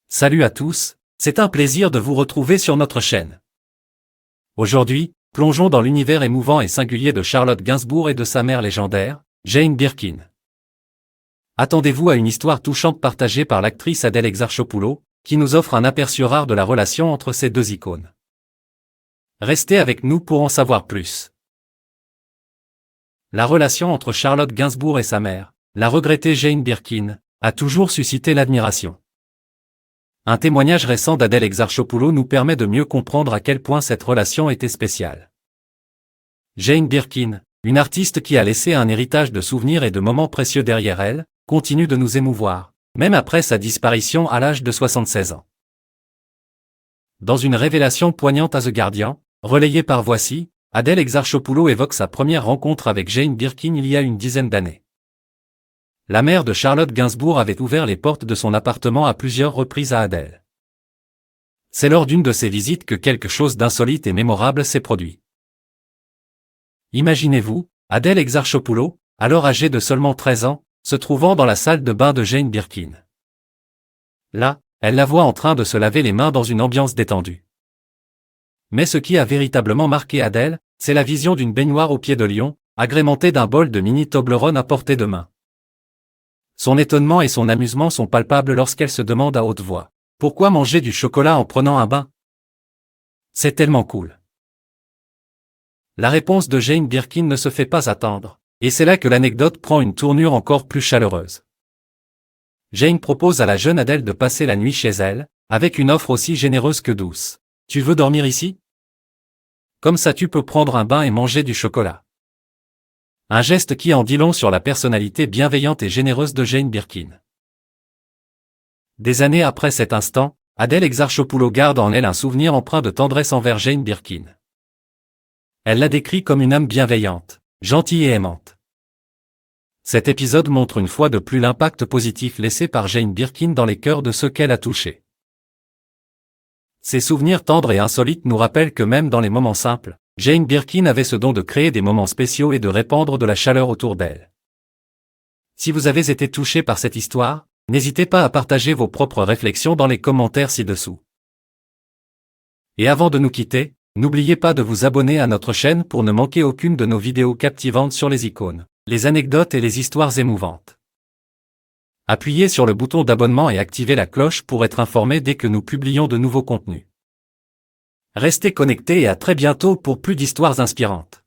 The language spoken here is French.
Salut à tous, c'est un plaisir de vous retrouver sur notre chaîne. Aujourd'hui, plongeons dans l'univers émouvant et singulier de Charlotte Gainsbourg et de sa mère légendaire, Jane Birkin. Attendez-vous à une histoire touchante partagée par l'actrice Adèle Exarchopoulos, qui nous offre un aperçu rare de la relation entre ces deux icônes. Restez avec nous pour en savoir plus. La relation entre Charlotte Gainsbourg et sa mère, la regrettée Jane Birkin, a toujours suscité l'admiration. Un témoignage récent d'Adèle Exarchopoulos nous permet de mieux comprendre à quel point cette relation était spéciale. Jane Birkin, une artiste qui a laissé un héritage de souvenirs et de moments précieux derrière elle, continue de nous émouvoir, même après sa disparition à l'âge de 76 ans. Dans une révélation poignante à The Guardian, relayée par Voici, Adèle Exarchopoulos évoque sa première rencontre avec Jane Birkin il y a une dizaine d'années. La mère de Charlotte Gainsbourg avait ouvert les portes de son appartement à plusieurs reprises à Adèle. C'est lors d'une de ces visites que quelque chose d'insolite et mémorable s'est produit. Imaginez-vous, Adèle Exarchopoulos, alors âgée de seulement 13 ans, se trouvant dans la salle de bain de Jane Birkin. Là, elle la voit en train de se laver les mains dans une ambiance détendue. Mais ce qui a véritablement marqué Adèle, c'est la vision d'une baignoire au pied de lion, agrémentée d'un bol de mini Toblerone à portée de main. Son étonnement et son amusement sont palpables lorsqu'elle se demande à haute voix: pourquoi manger du chocolat en prenant un bain? C'est tellement cool. La réponse de Jane Birkin ne se fait pas attendre, et c'est là que l'anecdote prend une tournure encore plus chaleureuse. Jane propose à la jeune Adèle de passer la nuit chez elle, avec une offre aussi généreuse que douce. Tu veux dormir ici? Comme ça tu peux prendre un bain et manger du chocolat. Un geste qui en dit long sur la personnalité bienveillante et généreuse de Jane Birkin. Des années après cet instant, Adèle Exarchopoulos garde en elle un souvenir empreint de tendresse envers Jane Birkin. Elle la décrit comme une âme bienveillante, gentille et aimante. Cet épisode montre une fois de plus l'impact positif laissé par Jane Birkin dans les cœurs de ceux qu'elle a touchés. Ces souvenirs tendres et insolites nous rappellent que même dans les moments simples, Jane Birkin avait ce don de créer des moments spéciaux et de répandre de la chaleur autour d'elle. Si vous avez été touché par cette histoire, n'hésitez pas à partager vos propres réflexions dans les commentaires ci-dessous. Et avant de nous quitter, n'oubliez pas de vous abonner à notre chaîne pour ne manquer aucune de nos vidéos captivantes sur les icônes, les anecdotes et les histoires émouvantes. Appuyez sur le bouton d'abonnement et activez la cloche pour être informé dès que nous publions de nouveaux contenus. Restez connectés et à très bientôt pour plus d'histoires inspirantes.